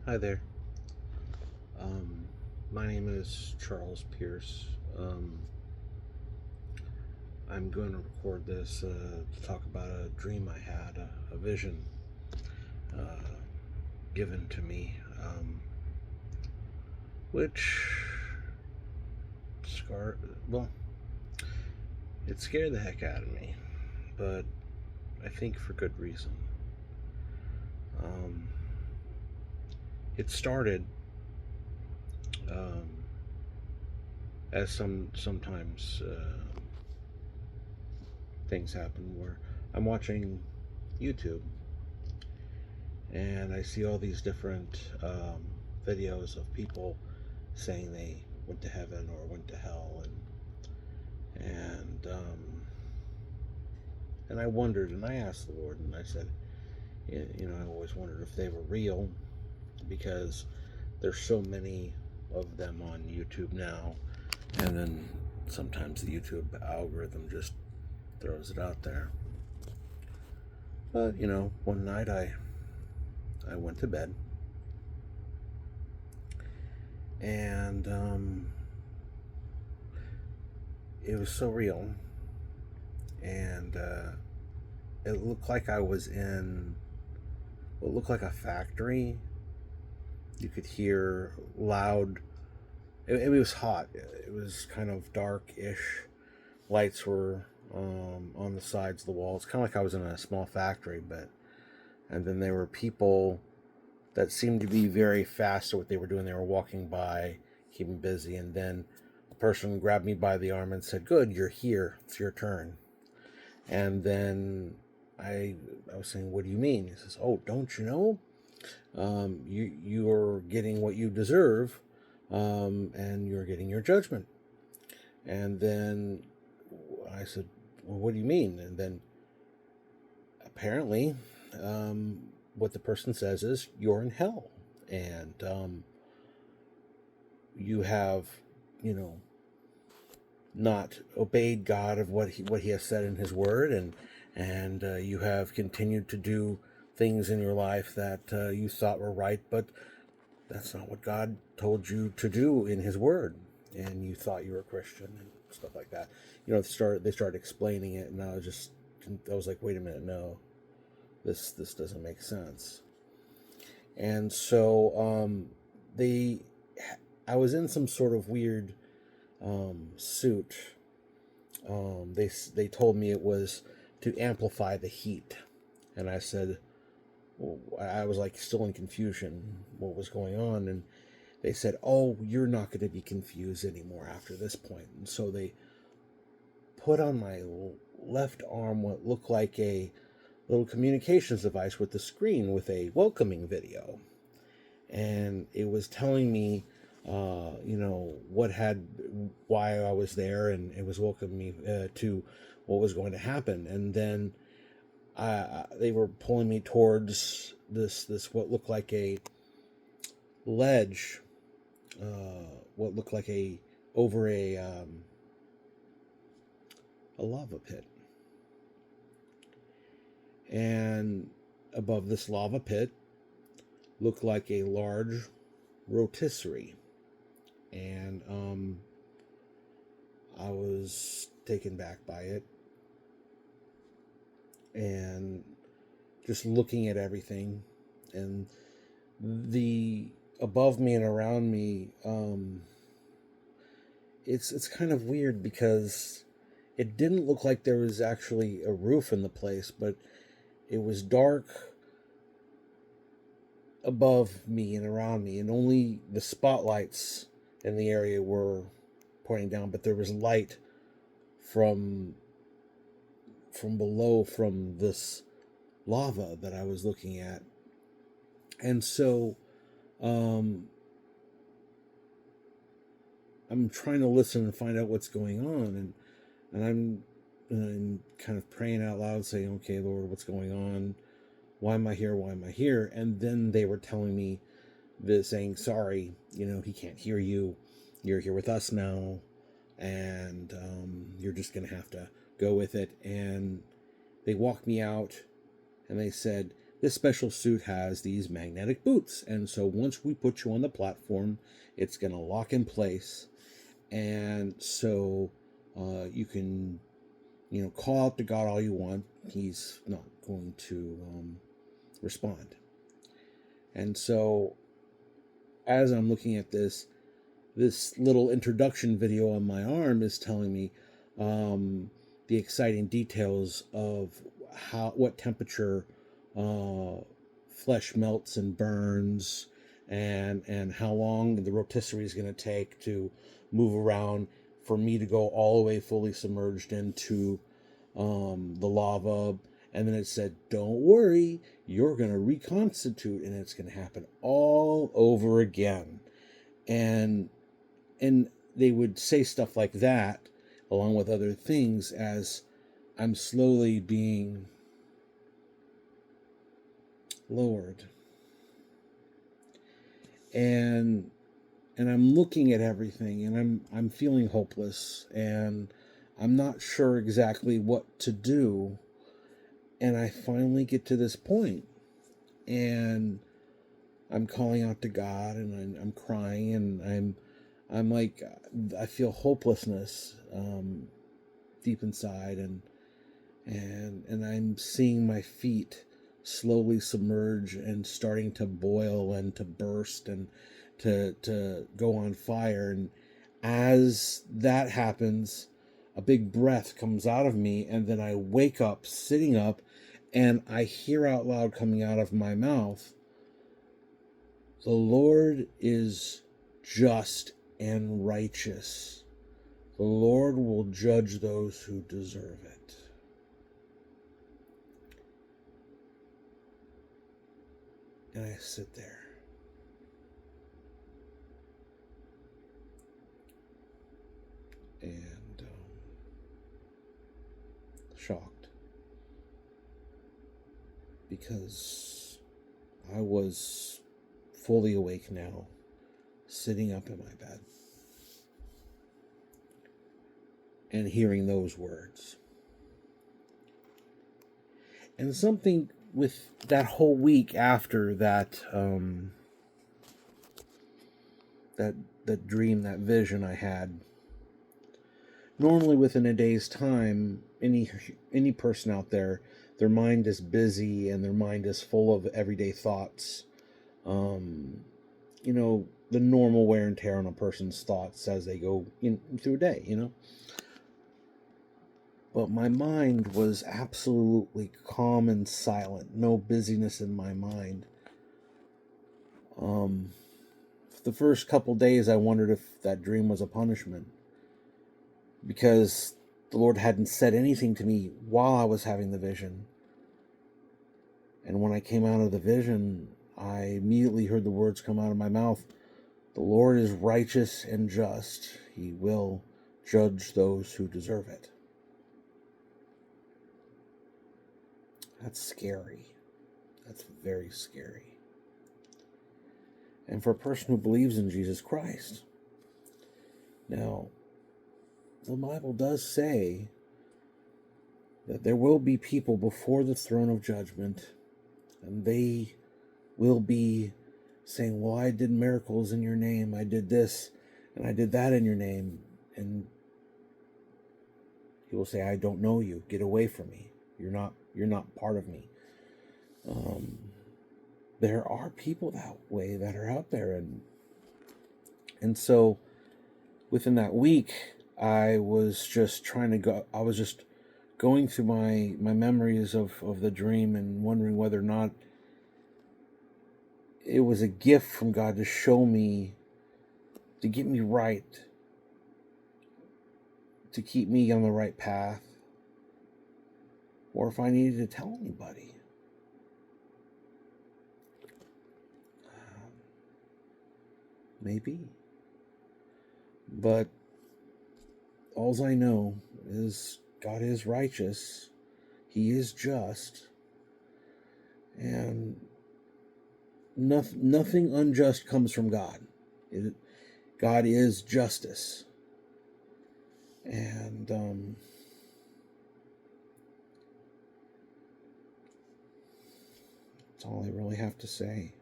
Hi there. Um, my name is Charles Pierce. I'm going to record this to talk about a dream I had, a vision uh, given to me, which scar. Well, it scared the heck out of me, but I think for good reason. Um, it started um, as sometimes things happen where I'm watching YouTube and I see all these different videos of people saying they went to heaven or went to hell, and I wondered, and I asked the Lord, and I said, I always wondered if they were real because there's so many of them on YouTube now, and then sometimes the YouTube algorithm just throws it out there. But one night I went to bed and it was so real, and it looked like I was in what looked like a factory. You could hear loud. It was hot. It was kind of dark-ish. Lights were on the sides of the walls, kind of like I was in a small factory. And then there were people that seemed to be very fast at what they were doing. They were walking by, keeping busy, and then a person grabbed me by the arm and said, "Good, you're here. It's your turn." And then I was saying, "What do you mean?" He says, "Oh, don't you know? You're getting what you deserve, and you're getting your judgment." And then I said, "Well, what do you mean?" And then apparently, what the person says is, "You're in hell, and you have, you know, not obeyed God of what He has said in His Word, and you have continued to do things in your life that you thought were right, but that's not what God told you to do in His Word, and you thought you were a Christian and stuff like that." They started explaining it, and I was like, "Wait a minute, no, this doesn't make sense." And so they, I was in some sort of weird suit. They told me it was to amplify the heat, and I said, well, I was like still in confusion what was going on, and they said, "Oh, you're not going to be confused anymore after this point." And so they put on my left arm what looked like a little communications device with the screen with a welcoming video, and it was telling me why I was there, and it was welcoming me to what was going to happen. And then they were pulling me towards this what looked like a ledge, what looked like over a lava pit, and above this lava pit looked like a large rotisserie, and I was taken back by it, and just looking at everything, and the above me and around me. It's kind of weird because it didn't look like there was actually a roof in the place, but it was dark above me and around me, and only the spotlights in the area were pointing down, but there was light from below, from this lava that I was looking at. And so um, I'm trying to listen and find out what's going on, and I'm kind of praying out loud, saying, "Okay, Lord, what's going on? Why am I here? Why am I here?" And then they were telling me this, saying, "Sorry, He can't hear you. You're here with us now, and you're just going to have to go with it." And they walked me out, and they said, this special suit has these magnetic boots. And so once we put you on the platform, it's going to lock in place. And so you can, call out to God all you want. He's not going to respond. And so as I'm looking at this little introduction video on my arm is telling me the exciting details of what temperature flesh melts and burns, and how long the rotisserie is going to take to move around for me to go all the way fully submerged into the lava. And then it said, don't worry, you're going to reconstitute, and it's going to happen all over again. And they would say stuff like that, along with other things, as I'm slowly being lowered. And I'm looking at everything, and I'm feeling hopeless, and I'm not sure exactly what to do. And I finally get to this point, and I'm calling out to God, and I'm crying, and I'm like, I feel hopelessness deep inside, and I'm seeing my feet slowly submerge and starting to boil and to burst and to go on fire. And as that happens, a big breath comes out of me, and then I wake up sitting up, and I hear out loud coming out of my mouth, the Lord is just and righteous. The Lord will judge those who deserve it. And I sit there. And shocked. Because I was fully awake now, sitting up in my bed and hearing those words. And something with that whole week after that, that dream, that vision I had, normally within a day's time, any person out there, their mind is busy and their mind is full of everyday thoughts. The normal wear and tear on a person's thoughts as they go through a day, But my mind was absolutely calm and silent. No busyness in my mind. The first couple days, I wondered if that dream was a punishment, because the Lord hadn't said anything to me while I was having the vision. And when I came out of the vision, I immediately heard the words come out of my mouth, the Lord is righteous and just. He will judge those who deserve it. That's scary. That's very scary. And for a person who believes in Jesus Christ. Now, the Bible does say that there will be people before the throne of judgment, and they will be saying, well, I did miracles in your name. I did this and I did that in your name. And he will say, I don't know you. Get away from me. You're not part of me. There are people that way that are out there. And so within that week, I was just going through my memories of the dream and wondering whether or not it was a gift from God to show me, to get me right, to keep me on the right path, or if I needed to tell anybody. Maybe. But all I know is God is righteous. He is just. And nothing unjust comes from God. God is justice. And That's all I really have to say.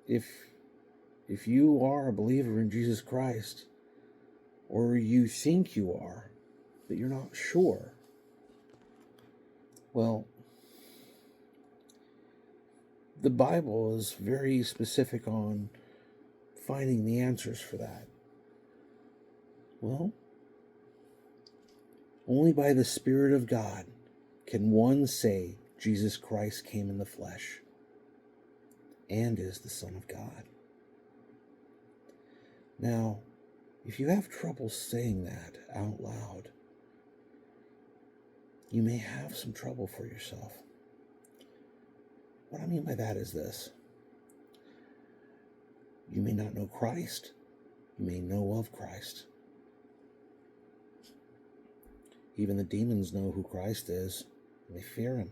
If you are a believer in Jesus Christ, or you think you are, but you're not sure, well, the Bible is very specific on finding the answers for that. Well, only by the Spirit of God can one say Jesus Christ came in the flesh and is the Son of God. Now, if you have trouble saying that out loud, you may have some trouble for yourself. What I mean by that is this. You may not know Christ. You may know of Christ. Even the demons know who Christ is, and they fear him.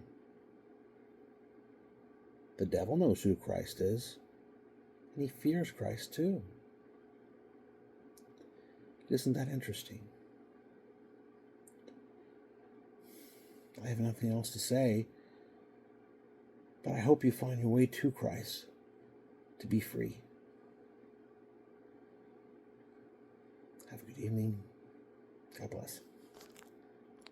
The devil knows who Christ is, and he fears Christ too. Isn't that interesting? I have nothing else to say, but I hope you find your way to Christ to be free. Have a good evening. God bless.